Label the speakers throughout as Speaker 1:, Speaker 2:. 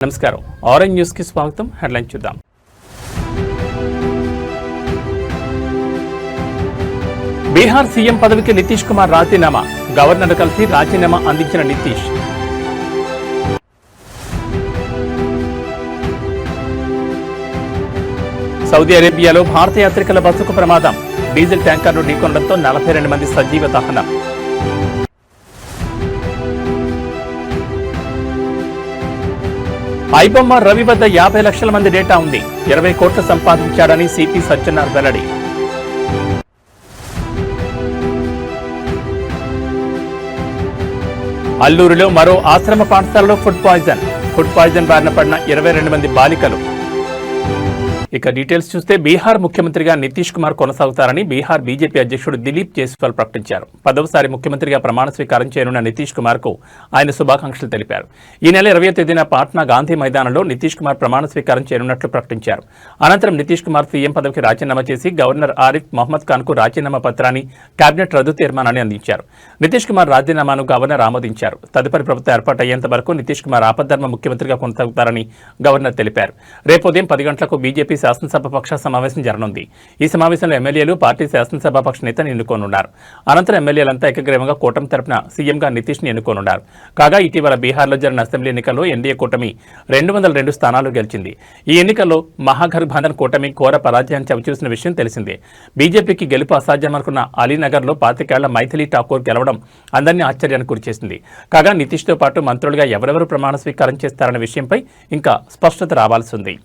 Speaker 1: నమస్కారం orange news కి స్వాగతం. హెడ్లైన్ చూద్దాం. బీహార్ సీఎం పదవికి నితీష్ కుమార్ రాజీనామా. గవర్నర్ కలిసి రాజీనామా అందించిన నితీష్. సౌదీ అరేబియాలో భారత యాత్రికుల బస్సుకు ప్రమాదం. డీజిల్ ట్యాంకర్ను ఢీకొనడంతో 42 మంది సజీవ దహనం. ఐబొమ్మ రవి వద్ద 50 లక్షల మంది డేటా ఉంది. 20 కోట్లు సంపాదించాడని సిపి సజ్జనార్ వెల్లడి. అల్లూరులో మరో ఆశ్రమ పాఠశాలలో ఫుడ్ పాయిజన్ బారిన పడిన 22 మంది బాలికలు. ఇక డీటెయిల్స్ చూస్తే బీహార్ ముఖ్యమంత్రిగా నితీష్ కుమార్ కొనసాగుతారని బీహార్ బీజేపీ అధ్యక్షుడు దిలీప్ జైస్వాల్ ప్రకటించారు. 10వసారి ముఖ్యమంత్రిగా ప్రమాణ స్వీకారం చేయనున్న నితీష్ కుమార్ కు ఆయన శుభాకాంక్షలు తెలిపారు. ఈ నెల 20వ తేదీన పాట్నా గాంధీ మైదానంలో నితీష్ కుమార్ ప్రమాణ స్వీకారం చేయనున్నట్లు ప్రకటించారు. అనంతరం నితీష్ కుమార్ సీఎం పదవికి రాజీనామా చేసి గవర్నర్ ఆరిఫ్ మహ్మద్ ఖాన్ కు రాజీనామా పత్రాన్ని కేబినెట్ రద్దు తీర్మానాన్ని అందించారు. నితీష్ కుమార్ రాజీనామాను గవర్నర్ ఆమోదించారు. తదుపరి ప్రభుత్వం ఏర్పాటయ్యేంత వరకు నితీష్ కుమార్ ఆపద్ధర్మ ముఖ్యమంత్రిగా కొనసాగుతారని గవర్నర్ తెలిపారు. రేపు ఉదయం 10 గంటలకు బీజేపీ శాసనసభ పక్ష సమావేశం జరగనుంది. ఈ సమావేశంలో ఎమ్మెల్యేలు పార్టీ శాసనసభ పక్ష నేతను ఎన్నుకోనున్నారు. అనంతరం ఎమ్మెల్యేలంతా ఏకగ్రీవంగా కూటమి తరపున సీఎంగా నితీష్ ని ఎన్నుకోనున్నారు. కాగా ఇటీవల బీహార్లో జరిగిన అసెంబ్లీ ఎన్నికల్లో ఎన్డీఏ కూటమి 202 స్థానాలు గెలిచింది. ఈ ఎన్నికల్లో మహాగఠబంధన్ కూటమి ఘోర పరాజయాన్ని చవిచూసిన విషయం తెలిసిందే. బీజేపీకి గెలుపు అసాధ్యమనుకున్న అలీనగర్లో 25 ఏళ్ల మైథిలి ఠాకూర్ గెలవడం అందరినీ ఆశ్చర్యానికి గురిచేసింది. కాగా నితీష్తో పాటు మంత్రులుగా ఎవరెవరు ప్రమాణ స్వీకారం చేస్తారన్న విషయంపై ఇంకా స్పష్టత రావాల్సి ఉంది.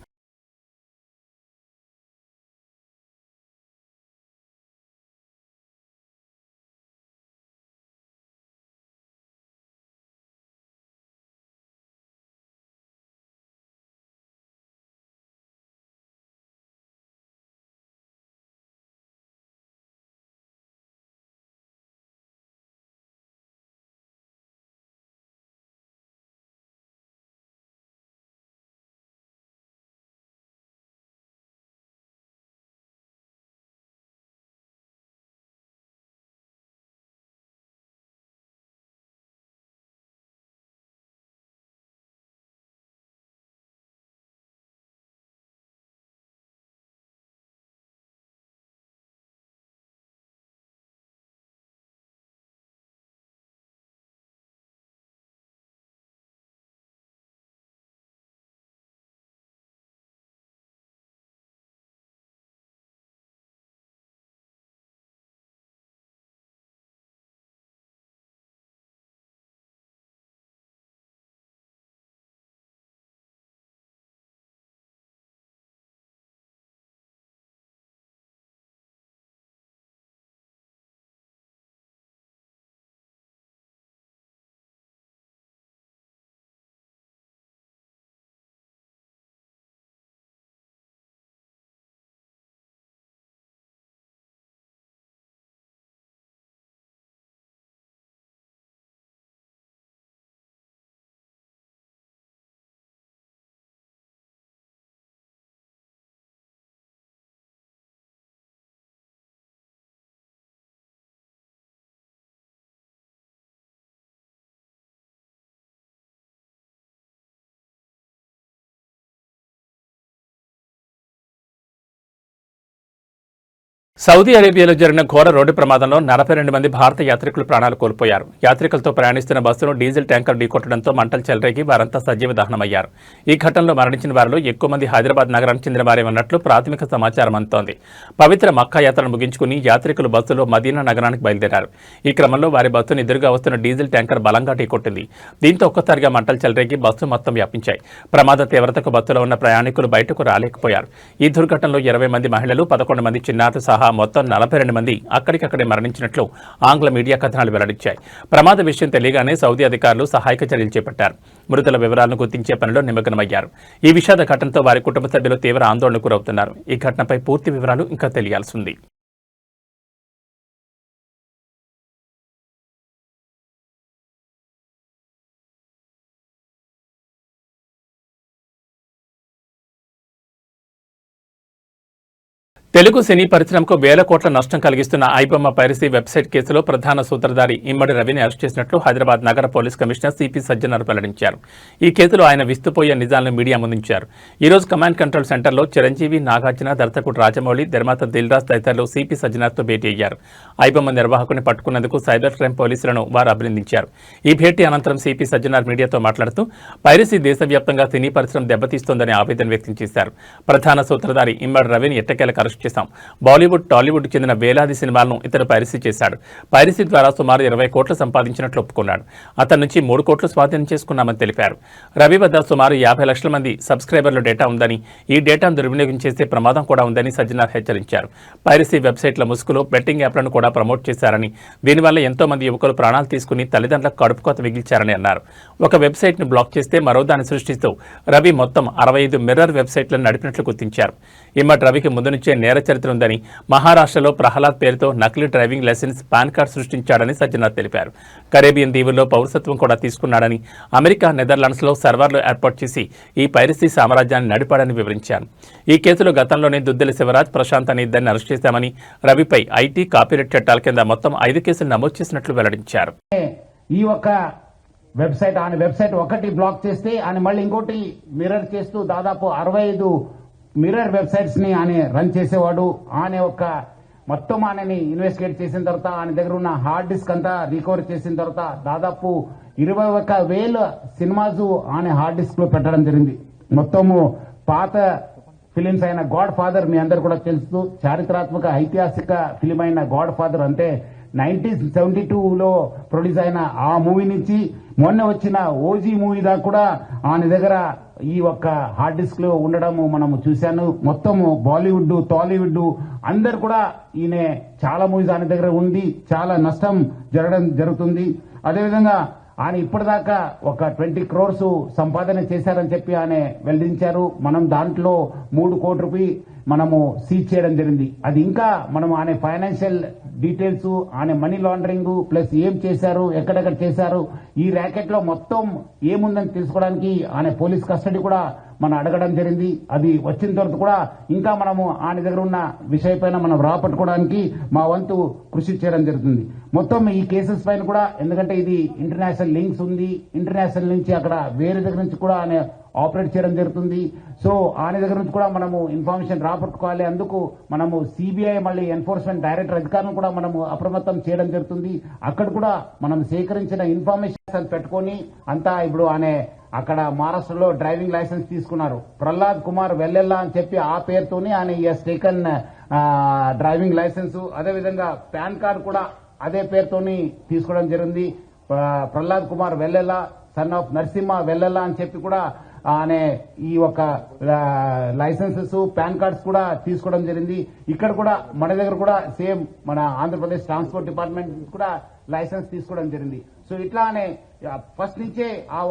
Speaker 1: సౌదీ అరేబియాలో జరిగిన ఘోర రోడ్డు ప్రమాదంలో 42 మంది భారత యాత్రికులు ప్రాణాలు కోల్పోయారు. యాత్రికులతో ప్రయాణిస్తున్న బస్సును డీజిల్ ట్యాంకర్ ఢీకొట్టడంతో మంటలు చెలరేగి వారంతా సజీవ దహనమయ్యారు. ఈ ఘటనలో మరణించిన వారిలో ఎక్కువ మంది హైదరాబాద్ నగరానికి చెందిన వారే ఉన్నట్లు ప్రాథమిక సమాచారం అందుతోంది. పవిత్ర మక్కా యాత్రను ముగించుకుని యాత్రికులు బస్సులో మదీనా నగరానికి బయలుదేరారు. ఈ క్రమంలో వారి బస్సును ఎదురుగా వస్తున్న డీజిల్ ట్యాంకర్ బలంగా ఢీకొట్టింది. దీంతో ఒక్కసారిగా మంటలు చెలరేగి బస్సు మొత్తం వ్యాపించాయి. ప్రమాద తీవ్రతకు బస్సులో ఉన్న ప్రయాణికులు బయటకు రాలేకపోయారు. ఈ దుర్ఘటనలో 20 మంది మహిళలు, 11 మంది చిన్నారులు సహా మొత్తం 42 మంది అక్కడికక్కడే మరణించినట్లు ఆంగ్ల మీడియా కథనాలు వెల్లడించాయి. ప్రమాద విషయం తెలియగానే సౌదీ అధికారులు సహాయక చర్యలు చేపట్టారు. మృతుల వివరాలను గుర్తించే పనిలో నిమగ్నమయ్యారు. ఈ విషాద ఘటనతో వారి కుటుంబ సభ్యులు తీవ్ర ఆందోళనకు గురవుతున్నారు. ఈ ఘటనపై పూర్తి వివరాలు ఇంకా తెలియాల్సి ఉంది. తెలుగు సినీ పరిశ్రమకు వేల కోట్ల నష్టం కలిగిస్తున్న ఐబొమ్మ పైరసీ వెబ్సైట్ కేసులో ప్రధాన సూత్రధారి ఇమ్మడి రవిని అరెస్ట్ చేసినట్లు హైదరాబాద్ నగర పోలీస్ కమిషనర్ సిపి సజ్జనార్ వెల్లడించారు. ఈ కేసులో ఆయన విస్తుపోయే నిజాలను మీడియా ముందుంచారు. ఈ రోజు కమాండ్ కంట్రోల్ సెంటర్లో చిరంజీవి, నాగార్జున, దర్శకుడు రాజమౌళి, నిర్మాత దిల్రాజ్ తదితరులు సిపి సజ్జనార్తో భేటీ అయ్యారు. ఐబొమ్మ నిర్వాహకుని పట్టుకున్నందుకు సైబర్ క్రైమ్ పోలీసులను వారు అభినందించారు. ఈ భేటీ అనంతరం సిపి సజ్జనార్ మీడియాతో మాట్లాడుతూ పైరసీ దేశవ్యాప్తంగా సినీ పరిశ్రమ దెబ్బతీస్తోందని ఆవేదన వ్యక్తం చేశారు. ప్రధాన సూత్రధారి ఇమ్మడి రవిని ఎట్టకేలకు అరెస్ట్ చేశాం. బాలీవుడ్, టాలీవుడ్ చెందిన వేలాది సినిమాలను ఇతను పైరసీ చేశాడు. పైరసీ ద్వారా సుమారు 20 కోట్లు సంపాదించినట్లు ఒప్పుకున్నాడు. అతని నుంచి 3 కోట్లు స్వాధీనం చేసుకున్నామని తెలిపారు. రవి వద్ద సుమారు 50 లక్షల మంది సబ్స్క్రైబర్ల డేటా ఉందని, ఈ డేటాను దుర్వినియోగం చేసే ప్రమాదం కూడా ఉందని సజ్జనార్ హెచ్చరించారు. పైరసీ వెబ్సైట్ల ముసుగులో బెట్టింగ్ యాప్లను కూడా ప్రమోట్ చేశారని, దీనివల్ల ఎంతో మంది యువకులు ప్రాణాలు తీసుకుని తల్లిదండ్రులకు కడుపుకోత మిగిల్చారని అన్నారు. ఒక వెబ్సైట్ను బ్లాక్ చేస్తే మరో దాన్ని సృష్టిస్తూ రవి మొత్తం 65 మిర్రర్ వెబ్సైట్లను నడిపినట్లు గుర్తించారు. ఇమ్మడి రవికి ముందు నుంచే నేర చరిత్ర ఉందని, మహారాష్ట్రలో ప్రహ్లాద్ పేరుతో నకిలీ డ్రైవింగ్ లైసెన్స్, పాన్ కార్డు సృష్టించాడని సజ్జనార్ తెలిపారు. కరేబియన్ దీవుల్లో పౌరసత్వం కూడా తీసుకున్నాడని, అమెరికా, నెదర్లాండ్స్లో సర్వర్లు ఏర్పాటు చేసి ఈ పైరసీ సామ్రాజ్యాన్ని నడిపాడని వివరించారు. ఈ కేసులో గతంలోనే దుద్దెల శివరాజ్, ప్రశాంత్ అనే ఇద్దరిని అరెస్ట్ చేశామని, రవిపై ఐటీ, కాపీరైట్ చట్టాల కింద మొత్తం 5 కేసులు నమోదు చేసినట్లు వెల్లడించారు.
Speaker 2: ఈ ఒక వెబ్సైట్ ఒకటి బ్లాక్ చేస్తే ఆయన మళ్ళీ ఇంకోటి మిర్రర్ చేస్తూ దాదాపు 65 మిర్రర్ వెబ్సైట్స్ ని ఆయన రన్ చేసేవాడు. ఆయన మొత్తం ఆయనని ఇన్వెస్టిగేట్ చేసిన తర్వాత ఆయన దగ్గర ఉన్న హార్డ్ డిస్క్ అంతా రికవర్ చేసిన తర్వాత దాదాపు 21,000 సినిమాస్ ఆయన హార్డ్ డిస్క్ లో పెట్టడం జరిగింది. మొత్తము పాత ఫిలిమ్స్ అయిన గాడ్ ఫాదర్ మీ అందరు కూడా తెలుసు, చారిత్రాత్మక ఐతిహాసిక ఫిలిం అయిన గాడ్ ఫాదర్ అంటే 1972లో ప్రొడ్యూస్ అయిన ఆ మూవీ నుంచి మొన్న వచ్చిన ఓజీ మూవీ దాకా కూడా ఆయన దగ్గర ఈ హార్డ్ డిస్క్ లో ఉండడం మనము చూశాను. మొత్తము బాలీవుడ్, టాలీవుడ్ అందరు కూడా ఈయన చాలా మూవీస్ ఆయన దగ్గర ఉంది. చాలా నష్టం జరుగుతుంది. అదేవిధంగా ఆయన ఇప్పటిదాకా 20 crores సంపాదన చేశారని చెప్పి ఆయన వెల్లడించారు. మనం దాంట్లో 3 కోట్ల రూపాయలు మనము సీజ్ చేయడం జరిగింది. అది ఇంకా మనం ఆయన ఫైనాన్షియల్ డీటెయిల్స్, ఆయన మనీ లాండరింగ్ ప్లస్ ఏం చేశారు, ఎక్కడెక్కడ చేశారు, ఈ ర్యాకెట్ లో మొత్తం ఏముందని తెలుసుకోవడానికి ఆయన పోలీస్ కస్టడీ కూడా మనం అడగడం జరిగింది. అది వచ్చిన తర్వాత కూడా ఇంకా మనము ఆయన దగ్గర ఉన్న విషయపైన మనం రాపట్టుకోవడానికి మా వంతు కృషి చేయడం జరుగుతుంది. మొత్తం ఈ కేసెస్ పైన కూడా, ఎందుకంటే ఇది ఇంటర్నేషనల్ లింక్స్ ఉంది, ఇంటర్నేషనల్ నుంచి అక్కడ వేరే దగ్గర నుంచి కూడా ఆయన ఆపరేట్ చేయడం జరుగుతుంది. సో ఆయన దగ్గర నుంచి కూడా మనము ఇన్ఫర్మేషన్ రాపట్టుకోవాలి. అందుకు మనము సిబిఐ మళ్ళీ ఎన్ఫోర్స్మెంట్ డైరెక్టర్ అధికారులను కూడా మనము అప్రమత్తం చేయడం జరుగుతుంది. అక్కడ కూడా మనం సేకరించిన ఇన్ఫర్మేషన్ పెట్టుకొని అంతా ఇప్పుడు ఆయన అక్కడ మహారాష్ట్రలో డ్రైవింగ్ లైసెన్స్ తీసుకున్నారు. ప్రహ్లాద్ కుమార్ వెల్లెల్లా అని చెప్పి ఆ పేరుతోనే ఆయన టేకన్ డ్రైవింగ్ లైసెన్స్, అదేవిధంగా పాన్ కార్డు కూడా అదే పేరుతోని తీసుకోవడం జరిగింది. ప్రహ్లాద్ కుమార్ వెల్లెల్లా, సన్ ఆఫ్ నరసింహ వెల్లెల్లా అని చెప్పి కూడా ఆయన ఈ లైసెన్సెస్, పాన్ కార్డ్స్ కూడా తీసుకోవడం జరిగింది. ఇక్కడ కూడా మన దగ్గర కూడా సేమ్ మన ఆంధ్రప్రదేశ్ ట్రాన్స్పోర్ట్ డిపార్ట్మెంట్ కూడా లైసెన్స్ తీసుకోవడం జరిగింది. సో ఇట్లానే ఫస్ట్ నుంచే ఆ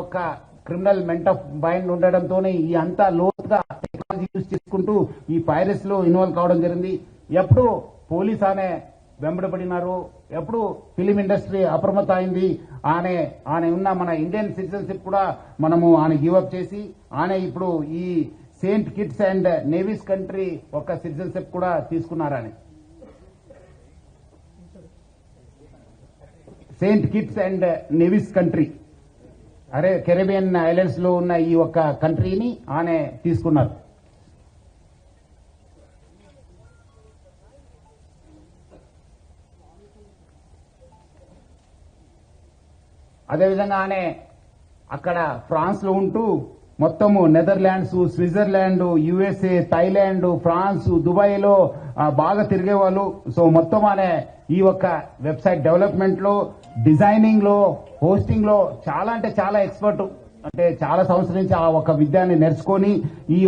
Speaker 2: క్రిమినల్ మెంట్ ఆఫ్ మైండ్ ఉండడంతోనే ఈ అంతా లోతుగా టెక్నాలజీ యూజ్ చేసుకుంటూ ఈ పైరసీ లో ఇన్వాల్వ్ కావడం జరిగింది. ఎప్పుడు పోలీస్ ఆనే వెంబడబడినారు, ఎప్పుడు ఫిలిం ఇండస్ట్రీ అప్రమత్త అయింది. ఆయన ఉన్న మన ఇండియన్ సిటిజన్షిప్ కూడా మనము ఆయన గివప్ చేసి ఆయన ఇప్పుడు ఈ Saint Kitts and navies country citizenship కూడా తీసుకున్నారు. Saint Kitts and navies country Caribbean islands లో ఉన్న ఈ కంట్రీని ఆయన తీసుకున్నారు. అదేవిధంగా ఆయన అక్కడ ఫ్రాన్స్ లో ఉంటూ మొత్తము Netherlands, Switzerland, USA, Thailand, France, Dubai లో బాగా తిరిగేవాళ్ళు. సో మొత్తం ఆయన ఈ వెబ్సైట్ డెవలప్మెంట్ లో, డిజైనింగ్ లో, హోస్టింగ్ లో చాలా అంటే చాలా ఎక్స్పర్ట్. అంటే చాలా సంవత్సరం నుంచి ఆ విద్యాన్ని నేర్చుకొని ఈ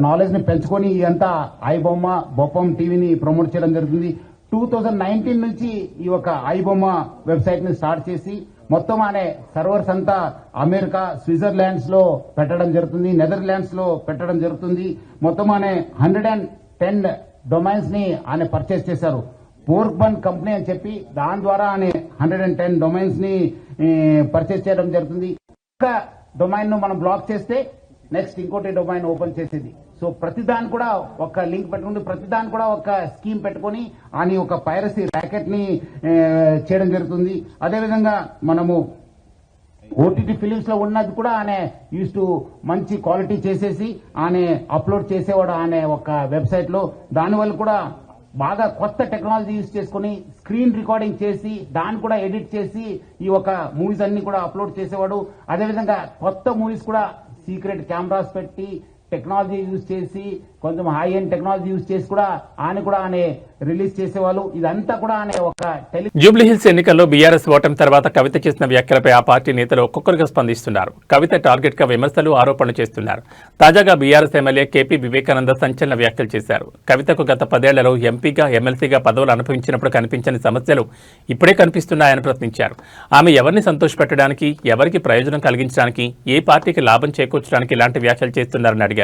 Speaker 2: నాలెడ్జ్ ని పెంచుకొని ఇదంతా ఐబొమ్మ, బొప్పం టీవీని ప్రమోట్ చేయడం జరుగుతుంది. 2019 నుంచి ఈ ఐబొమ్మ వెబ్సైట్ ని స్టార్ట్ చేసి మొత్తం అనే సర్వర్స్ అంతా అమెరికా, స్విట్జర్లాండ్స్ లో పెట్టడం జరుగుతుంది, నెదర్లాండ్స్ లో పెట్టడం జరుగుతుంది. మొత్తం అనే 110 డొమైన్స్ ని ఆయన పర్చేస్ చేశారు. పోర్క్బన్ కంపెనీ అని చెప్పి దాని ద్వారా ఆయన 110 డొమైన్స్ ని పర్చేస్ చేయడం జరుగుతుంది. ఒక డొమైన్ ను మనం బ్లాక్ చేస్తే నెక్స్ట్ ఇంకోటి డొమైన్ ఓపెన్ చేసేది. సో ప్రతిదాని కూడా ఒక లింక్ పెట్టుకుని ప్రతిదాని కూడా ఒక స్కీమ్ పెట్టుకుని అని ఒక పైరసీ ర్యాకెట్ ని చేయడం జరుగుతుంది. అదేవిధంగా మనము ఓటీటీ ఫిలిమ్స్ లో ఉన్నది కూడా ఆయన యూస్ టు మంచి క్వాలిటీ చేసేసి ఆయన అప్లోడ్ చేసేవాడు ఆయన ఒక వెబ్సైట్ లో. దానివల్ల కూడా బాగా కొత్త టెక్నాలజీ యూజ్ చేసుకుని స్క్రీన్ రికార్డింగ్ చేసి దాన్ని కూడా ఎడిట్ చేసి ఈ ఒక మూవీస్ అన్ని కూడా అప్లోడ్ చేసేవాడు. అదేవిధంగా కొత్త మూవీస్ కూడా సీక్రెట్ కెమెరాస్ పెట్టి టెక్నాలజీ యూజ్ చేసి కొంచెం హై ఎండ్ టెక్నాలజీ యూజ్ చేసి కూడా ఆయన రిలీజ్ చేసేవాళ్ళు. ఇదంతా కూడా ఆయన ఒక
Speaker 1: జూబ్లీహిల్స్ ఎన్నికల్లో బీఆర్ఎస్ ఓటమి తర్వాత కవిత చేసిన వ్యాఖ్యలపై ఆ పార్టీ నేతలు ఒక్కొక్కరుగా స్పందిస్తున్నారు. కవిత టార్గెట్ గా విమర్శలు, ఆరోపణలు చేస్తున్నారు. తాజాగా బీఆర్ఎస్ ఎమ్మెల్యే కేపీ వివేకానంద సంచలన వ్యాఖ్యలు చేశారు. కవితకు గత 10 ఏళ్లలో ఎంపీగా, ఎమ్మెల్సీగా పదవులు అనుభవించినప్పుడు కనిపించని సమస్యలు ఇప్పుడే కనిపిస్తున్నాయని ప్రశ్నించారు. ఆమె ఎవరిని సంతోషపెట్టడానికి, ఎవరికి ప్రయోజనం కలిగించడానికి, ఏ పార్టీకి లాభం చేకూర్చడానికి ఇలాంటి వ్యాఖ్యలు చేస్తున్నారని అడిగారు.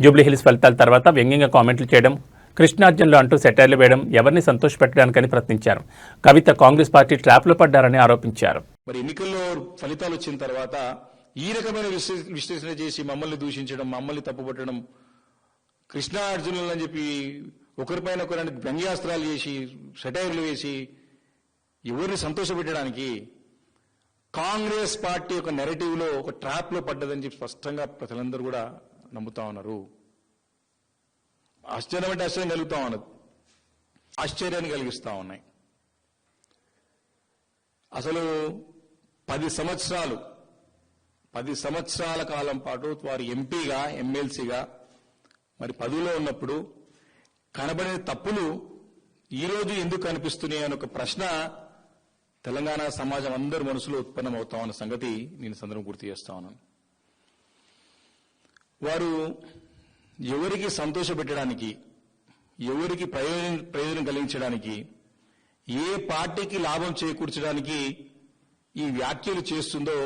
Speaker 1: జూబ్లీహిల్స్ ఫలితాల తర్వాత వ్యంగ్యంగా కామెంట్లు చేయడం, కృష్ణార్జున్లు అంటూ సెటైర్లు వేయడం ఎవరిని సంతోషపెట్టడానికని ప్రశ్నించారు. కవిత కాంగ్రెస్ పార్టీ ట్రాప్లో పడ్డారని ఆరోపించారు.
Speaker 3: మరి ఎన్నికల్లో ఫలితాలు వచ్చిన తర్వాత ఈ రకమైన విశ్లేషణ చేసి మమ్మల్ని దూషించడం, మమ్మల్ని తప్పుపట్టడం, కృష్ణార్జునులు అని చెప్పి ఒకరిపైన ఒకరిని వ్యంగ్యాస్త్రాలు చేసి సెటైర్లు వేసి ఎవరిని సంతోషపెట్టడానికి కాంగ్రెస్ పార్టీ ఒక నెరేటివ్ లో ఒక ట్రాప్ లో పడ్డదని చెప్పి స్పష్టంగా ప్రజలందరూ కూడా నమ్ముతా ఉన్నారు. ఆశ్చర్యం అంటే ఆశ్చర్యం కలుగుతా ఉన్నది, ఆశ్చర్యాన్ని కలిగిస్తా ఉన్నాయి. అసలు 10 సంవత్సరాల కాలం పాటు వారు ఎంపీగా, ఎమ్మెల్సీగా మరి పదవిలో ఉన్నప్పుడు కనబడే తప్పులు ఈరోజు ఎందుకు కనిపిస్తున్నాయి అని ఒక ప్రశ్న తెలంగాణ సమాజం అందరి మనసులో ఉత్పన్నమవుతామన్న సంగతి నేను సందర్భం గుర్తు చేస్తా ఉన్నాను. వారు ఎవరికి సంతోషపెట్టడానికి, ఎవరికి ప్రయోజనం కలిగించడానికి, ఏ పార్టీకి లాభం చేకూర్చడానికి ఈ వ్యాఖ్యలు చేస్తుందో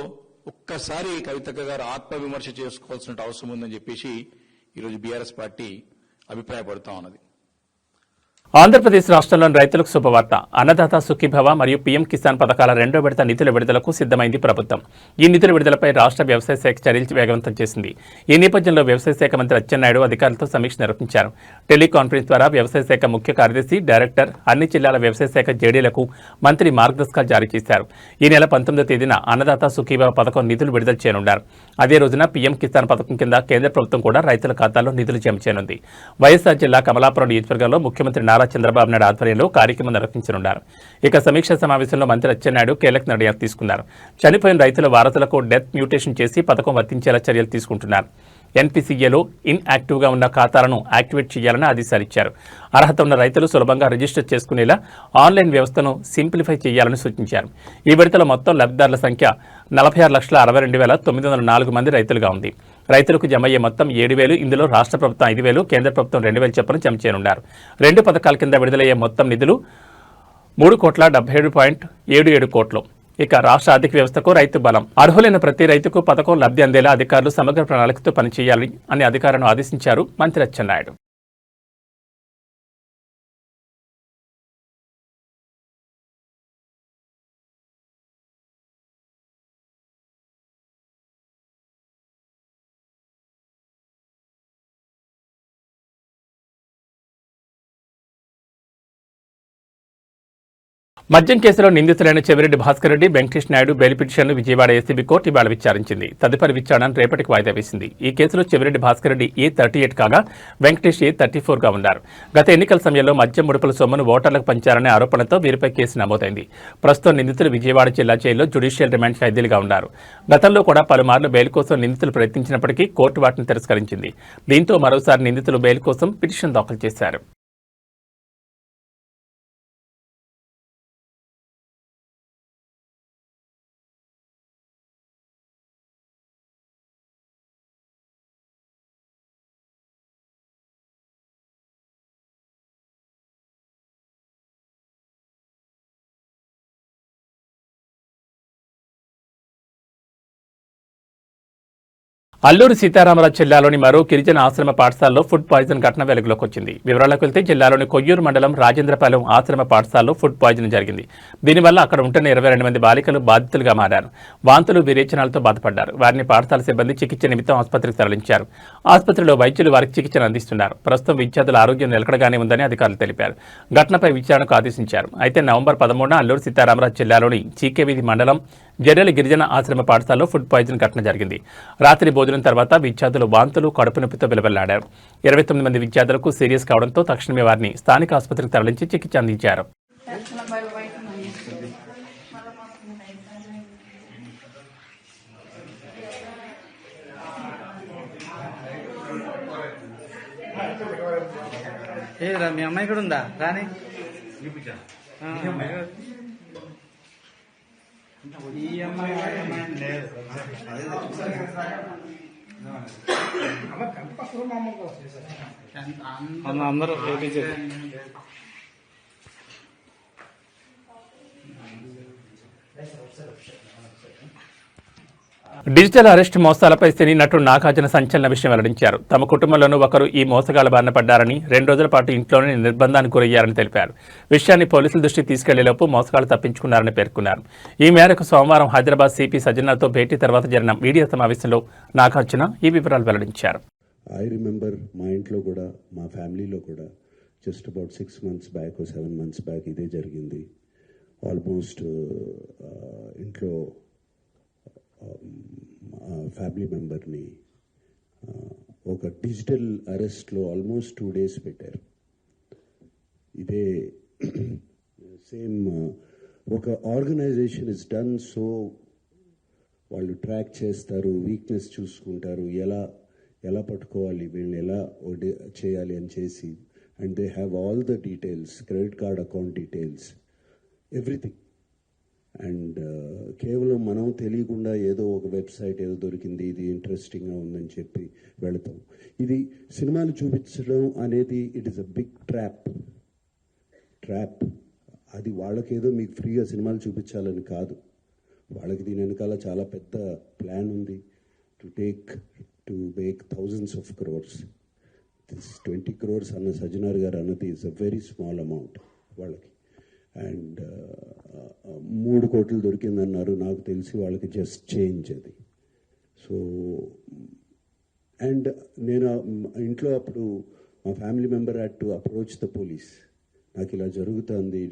Speaker 3: ఒక్కసారి కవితక్క గారు ఆత్మవిమర్శ చేసుకోవాల్సిన అవసరం ఉందని చెప్పేసి ఈరోజు బీఆర్ఎస్ పార్టీ అభిప్రాయపడుతూ ఉన్నది.
Speaker 1: ఆంధ్రప్రదేశ్ రాష్ట్రంలోని రైతులకు శుభవార్త. అన్నదాత సుఖీభవ మరియు పీఎం కిసాన్ పథకాల 2వ విడత నిధుల విడుదలకు సిద్ధమైంది ప్రభుత్వం. ఈ నిధుల విడుదలపై రాష్ట్ర వ్యవసాయ శాఖ చర్యలు వేగవంతం చేసింది. ఈ నేపథ్యంలో వ్యవసాయ శాఖ మంత్రి అచ్చెన్నాయుడు అధికారులతో సమీక్ష నిర్వహించారు. టెలికాన్ఫరెన్స్ ద్వారా వ్యవసాయ శాఖ ముఖ్య కార్యదర్శి, డైరెక్టర్, అన్ని జిల్లాల వ్యవసాయ శాఖ జేడీలకు మంత్రి మార్గదర్శకాలు జారీ చేశారు. ఈ నెల 19వ తేదీన అన్నదాత సుఖీభవ పథకం నిధులు విడుదల చేయనున్నారు. అదే రోజున పీఎం కిసాన్ పథకం కింద కేంద్ర ప్రభుత్వం కూడా రైతుల ఖాతాల్లో నిధులు జమ చేయనుంది. వైఎస్ఆర్ జిల్లా కమలాపురం నియోజకవర్గంలో ముఖ్యమంత్రి నారా చంద్రబాబు నాయుడు ఆధ్వర్యంలో కార్యక్రమం నిర్వహించనున్నారు. ఇక సమీక్షా సమావేశంలో మంత్రి అచ్చెన్నాయుడు కీలక నిర్ణయాలు తీసుకున్నారు. చనిపోయిన రైతుల వారసులకు డెత్ మ్యూటేషన్ చేసి పథకం వర్తించేలా చర్యలు తీసుకుంటున్నారు. ఎన్పీసీఏలో ఇన్యాక్టివ్గా ఉన్న ఖాతాలను యాక్టివేట్ చేయాలని ఆదేశాలిచ్చారు. అర్హత ఉన్న రైతులు సులభంగా రిజిస్టర్ చేసుకునేలా ఆన్లైన్ వ్యవస్థను సింప్లిఫై చేయాలని సూచించారు. ఈ విడతలో మొత్తం లబ్ధిదారుల సంఖ్య 46,62,904 మంది రైతులుగా ఉంది. రైతులకు జమ అయ్యే మొత్తం 7,000, ఇందులో రాష్ట్ర ప్రభుత్వం 5,000, కేంద్ర ప్రభుత్వం 2,000 చొప్పున జమ చేయనున్నారు. 2 పథకాల కింద విడుదలయ్యే మొత్తం నిధులు 3,77,77 కోట్లు. ఇక రాష్ట్ర ఆర్థిక వ్యవస్థకు రైతు బలం. అర్హులైన ప్రతి రైతుకు పథకం లబ్ధి అందేలా అధికారులు సమగ్ర ప్రణాళికతో పనిచేయాలని అని అధికారులను ఆదేశించారు మంత్రి అచ్చెన్నాయుడు. మద్యం కేసులో నిందితులైన చెవిరెడ్డి భాస్కర్ రెడ్డి, వెంకటేష్ నాయుడు బెయిల్ పిటిషన్ను విజయవాడ ఏసీబీ కోర్టు ఇవాళ విచారించింది. తదుపరి విచారణను రేపటికి వాయిదా వేసింది. ఈ కేసులో చెవిరెడ్డి భాస్కర్ రెడ్డి A38 కాగా వెంకటేష్ A34గా ఉన్నారు. గత ఎన్నికల సమయంలో మద్యం ముడుపుల సొమ్మును ఓటర్లకు పంచారనే ఆరోపణతో వీరిపై కేసు నమోదైంది. ప్రస్తుతం నిందితులు విజయవాడ జిల్లా జైల్లో జ్యుడిషియల్ రిమాండ్ ఖైదీలుగా ఉన్నారు. గతంలో కూడా పలుమార్లు బెయిల్ కోసం నిందితులు ప్రయత్నించినప్పటికీ కోర్టు వాటిని తిరస్కరించింది. దీంతో మరోసారి నిందితులు బెయిల్ కోసం పిటిషన్ దాఖలు చేశారు. అల్లూరు సీతారామరాజు జిల్లాలోని మరో గిరిజన ఆశ్రమ పాఠశాలలో ఫుడ్ పాయిజన్ ఘటన వెలుగులోకి వచ్చింది. వివరాలకు వెళ్తే జిల్లాలోని కొయ్యూరు మండలం రాజేంద్రపాలెం ఆశ్రమ పాఠశాలలో ఫుడ్ పాయిజన్ జరిగింది. దీనివల్ల అక్కడ ఉంటున్న 22 మంది బాలికలు బాధితులుగా మారారు. వాంతులు విరేచనాలతో బాధపడ్డారు. వారిని పాఠశాల సిబ్బంది చికిత్స నిమిత్తం ఆసుపత్రికి తరలించారు. ఆసుపత్రిలో వైద్యులు వారికి చికిత్సను అందిస్తున్నారు. ప్రస్తుతం విద్యార్థుల ఆరోగ్యం నిలకడగానే ఉందని అధికారులు తెలిపారు. ఘటనపై విచారణకు ఆదేశించారు. అయితే నవంబర్ 13న అల్లూరు సీతారామరాజు జిల్లాలోని చీకేవీధి మండలం జర్రెల గిరిజన ఆశ్రమ పాఠశాలలో ఫుడ్ పాయిజన్ ఘటన జరిగింది. రాత్రి భోజనం తర్వాత విద్యార్థులు వాంతులు కడుపు నొప్పితో విలవెల్లాడారు. 29 మంది విద్యార్థులకు సీరియస్ కావడంతో తక్షణమే వారిని స్థానిక ఆసుపత్రికి తరలించి చికిత్స అందించారు.
Speaker 4: మీ అమ్మాయి కూడా ఉందా రాని ఈ అమ్మాయి లేదు అందరూ
Speaker 1: డిజిటల్ అరెస్ట్ మోసాలపై సినీ నటుడు నాగార్జున సంచలన విషయం వెల్లడించారు. తమ కుటుంబంలోనూ ఒకరు ఈ మోసగాల బారిన పడ్డారని, 2 రోజుల పాటు ఇంట్లోనే నిర్బంధానికి గురయ్యారని తెలిపారు. విషయాన్ని పోలీసుల దృష్టికి తీసుకెళ్లేలోపు మోసగాళ్లు తప్పించుకున్నారని పేర్కొన్నారు. ఈ మేరకు సోమవారం హైదరాబాద్ సిపి సజ్జనార్తో భేటీ తర్వాత జరిగిన మీడియా సమావేశంలో నాగార్జున ఈ వివరాలు వెల్లడించారు.
Speaker 5: ఐ రిమెంబర్ మా ఇంట్లో కూడా, మా ఫ్యామిలీలో కూడా just about 6 months back 7 months back ఇదే జరిగింది. ఆల్మోస్ట్ ఇంట్లో ఫ్యామిలీ మెంబర్ని ఒక డిజిటల్ అరెస్ట్లో ఆల్మోస్ట్ 2 days పెట్టారు. ఇదే సేమ్ ఒక ఆర్గనైజేషన్ ఇస్ డన్ సో వాళ్ళు ట్రాక్ చేస్తారు, వీక్నెస్ చూసుకుంటారు, ఎలా పట్టుకోవాలి, వీళ్ళని ఎలా చేయాలి అని చేసి, and they have all the details, credit card account details, everything. And కేవలం మనం తెలియకుండా ఏదో ఒక వెబ్సైట్ ఏదో దొరికింది, ఇది ఇంట్రెస్టింగ్గా ఉందని చెప్పి వెళతాం. ఇది సినిమాలు చూపించడం అనేది it is a big trap. అది వాళ్ళకేదో మీకు ఫ్రీగా సినిమాలు చూపించాలని కాదు, వాళ్ళకి దీని వెనకాల చాలా పెద్ద ప్లాన్ ఉంది. To make thousands of crores. This 20 crores అన్న సజ్జనార్ గారు అన్నది is a very small amount వాళ్ళకి. అండ్ 3 కోట్లు దొరికిందన్నారు, నాకు తెలిసి వాళ్ళకి జస్ట్ చేంజ్ అది. సో అండ్ నేను ఇంట్లో అప్పుడు మా family member had to approach the police. నాకు ఇలా జరుగుతుంది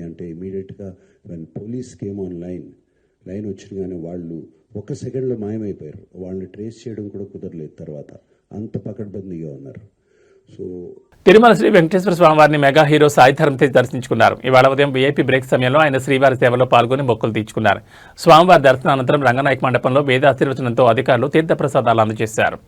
Speaker 5: అంటే ఇమీడియట్గా when police came on line వచ్చినగానే వాళ్ళు 1 సెకండ్లో మాయమైపోయారు. వాళ్ళని ట్రేస్ చేయడం కూడా కుదరలేదు. తర్వాత అంత పకడ్బందీగా ఉన్నారు. సో
Speaker 1: తిరుమల శ్రీ వెంకటేశ్వర స్వామివారిని మెగా హీరో సాయి ధరమ్ తేజ్ దర్శించుకున్నారు. ఇవాళ ఉదయం వీఐపీ బ్రేక్ సమయంలో ఆయన శ్రీవారి సేవలో పాల్గొని మొక్కులు తీర్చుకున్నారు. స్వామివారి దర్శనానంతరం రంగనాయక మండపంలో వేద ఆశీర్వచనంతో అధికారులు తీర్థప్రసాదాలు అందజేశారు.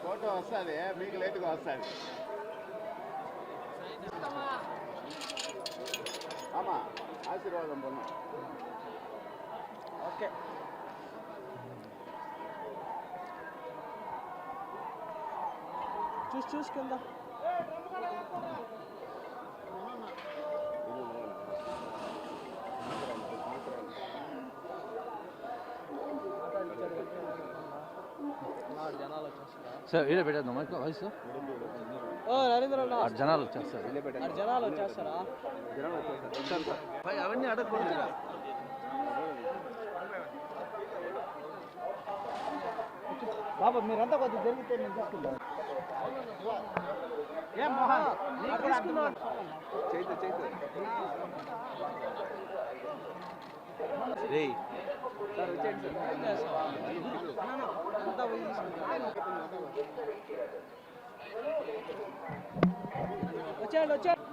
Speaker 6: ఫోటో వస్తుంది, మీకు లేట్గా వస్తుంది. ఆమా ఆశీర్వాదం పొందు. ఓకే చూసుకుందా.
Speaker 4: సార్ వీడియో పెట్టేద్దాం వయసు జనాలు వచ్చేస్తారా అవన్నీ అడగకూడదు. బాబా మీరంతా కొద్దిగా జరిగితే నేను తీసుకుంటాను. ఏం మోహన్ సార్ వచ్చేయండి వచ్చేయండి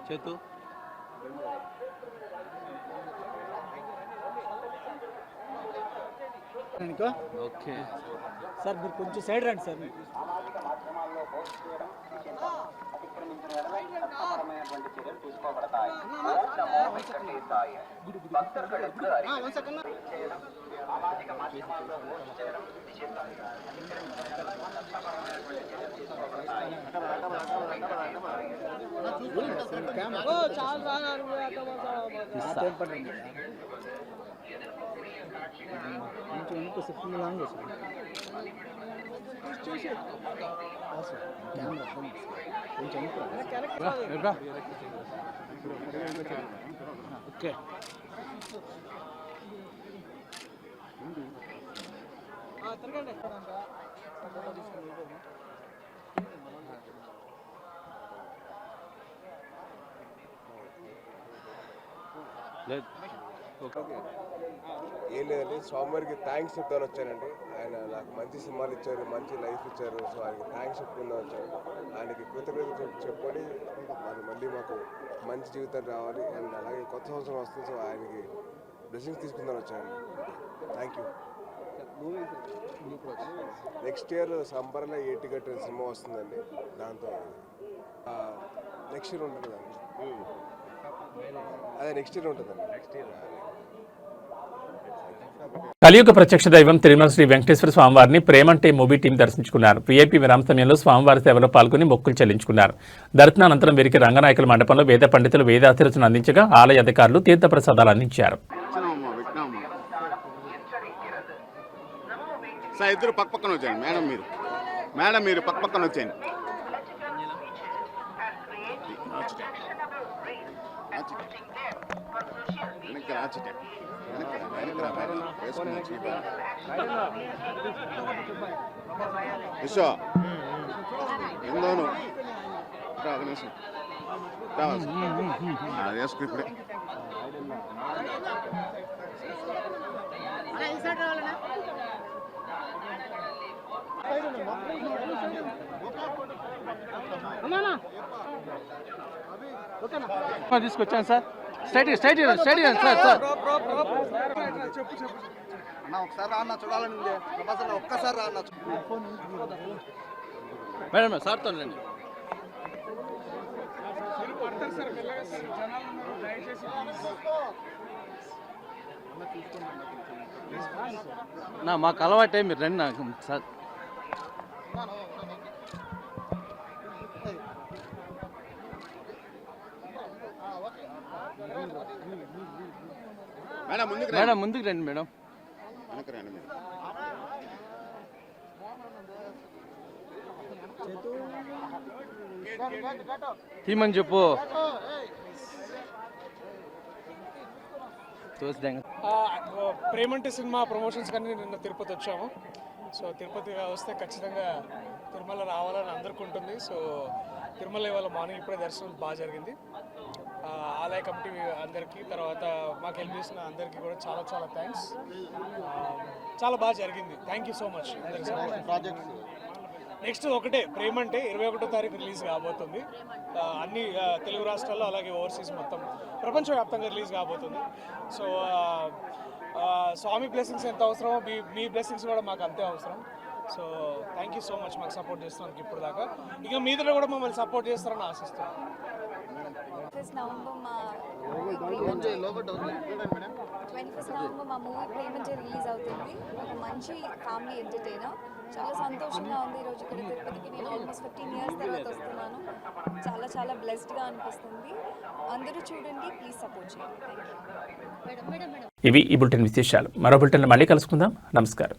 Speaker 4: చేతు ఓకే సార్, మీరు కొంచెం సైడ్ రండి సార్. ఓకే
Speaker 7: ఏం లేదండి, స్వామివారికి థ్యాంక్స్ చెప్తాను వచ్చానండి. ఆయన నాకు మంచి సినిమాలు ఇచ్చారు, మంచి లైఫ్ ఇచ్చారు. సో ఆయనకి థ్యాంక్స్ చెప్పుకుందాం వచ్చాను. ఆయనకి కృతజ్ఞత చెప్పుకొని మళ్ళీ మాకు మంచి జీవితం రావాలి అండ్ అలాగే కొత్త సంవత్సరం వస్తుంది. సో ఆయనకి బ్లెస్సింగ్స్ తీసుకుందాం వచ్చానండి. Thank you. నెక్స్ట్ ఇయర్ సంబర్లో ఏటిగట్టు సినిమా వస్తుందండి. దాంతో నెక్స్ట్ ఇయర్ ఉంటుంది కదండి. అదే నెక్స్ట్ ఇయర్ ఉంటుందండి. నెక్స్ట్ ఇయర్
Speaker 1: కలియుగ ప్రత్యక్ష దైవం తిరుమల శ్రీ వెంకటేశ్వర స్వామివారిని ప్రేమంటే మూవీ టీం దర్శించుకున్నారు. వీఐపీ విరామ సమయంలో స్వామివారి సేవలో పాల్గొని మొక్కులు చెల్లించుకున్నారు. దర్శనానంతరం వీరికి రంగనాయకుల మండపంలో వేద పండితులు వేదాశీర్వచనం అందించగా ఆలయ అధికారులు తీర్థప్రసాదాలు అందించారు.
Speaker 6: సార్ ఇద్దరు పక్క పక్కన వచ్చాయండి. మేడం మీరు పక్క పక్కన వచ్చాయండి. విశ్వ ఎందోను అది వేసుకు ఇప్పుడే.
Speaker 4: తీసుకొచ్చాను sir. Straight straight straight sir sir
Speaker 6: అన్న ఒకసారి రా అన్న, చూడాలని ఉంది. ఒక్కసారి రా అన్న.
Speaker 4: మేడం సార్తో రండి. మాకు అలవాటే, మీరు రండి నాకు సార్. మేడం ముందుకు రండి. మేడం తీమని చెప్పు.
Speaker 8: ప్రేమంటే సినిమా ప్రమోషన్స్ కానీ నిన్న తిరుపతి వచ్చాము. సో తిరుపతి వస్తే ఖచ్చితంగా తిరుమల రావాలని అందరికీ ఉంటుంది. సో తిరుమల ఇవాళ మార్నింగ్ ఇప్పుడే దర్శనం బాగా జరిగింది. ఆలయ కమిటీ అందరికీ, తర్వాత మాకు హెల్ప్ చేసిన అందరికీ కూడా చాలా చాలా థ్యాంక్స్. చాలా బాగా జరిగింది. థ్యాంక్ యూ సో మచ్ అందరికీ. నెక్స్ట్ ఒకటే ప్రేమంటే 21వ తారీఖు రిలీజ్ కాబోతుంది. అన్ని తెలుగు రాష్ట్రాల్లో అలాగే ఓవర్సీస్ మొత్తం ప్రపంచవ్యాప్తంగా రిలీజ్ కాబోతుంది. సో స్వామి బ్లెస్సింగ్స్ ఎంత అవసరమో మీ బ్లెస్సింగ్స్ కూడా మాకు అంతే అవసరం. So thank you so much మాకు సపోర్ట్ చేస్తున్నందుకు ఇప్పుడు దాకా. ఇక మీదలో కూడా మమ్మల్ని సపోర్ట్ చేస్తారని ఆశిస్తున్నాను.
Speaker 9: నవంబర్ మా 21 నవంబర్ మా మూవీ ప్రేమంటే రిలీజ్ అవుతుంది. ఒక మంచి ఫ్యామిలీ ఎంటర్టైనర్. చాలా సంతోషంగా ఉంది ఈరోజు ఇక్కడ తిరుపతికి. నేను ఆల్మోస్ట్ 15 years తర్వాత వస్తున్నాను. చాలా చాలా బ్లెస్డ్గా అనిపిస్తుంది. అందరూ చూడండి, ప్లీజ్ సపోర్ట్ చేయండి. Thank you.
Speaker 1: ఇవి ఈ బులెటిన్ విశేషాలు. మరో బులెటిన్లో మళ్ళీ కలుసుకుందాం. నమస్కారం.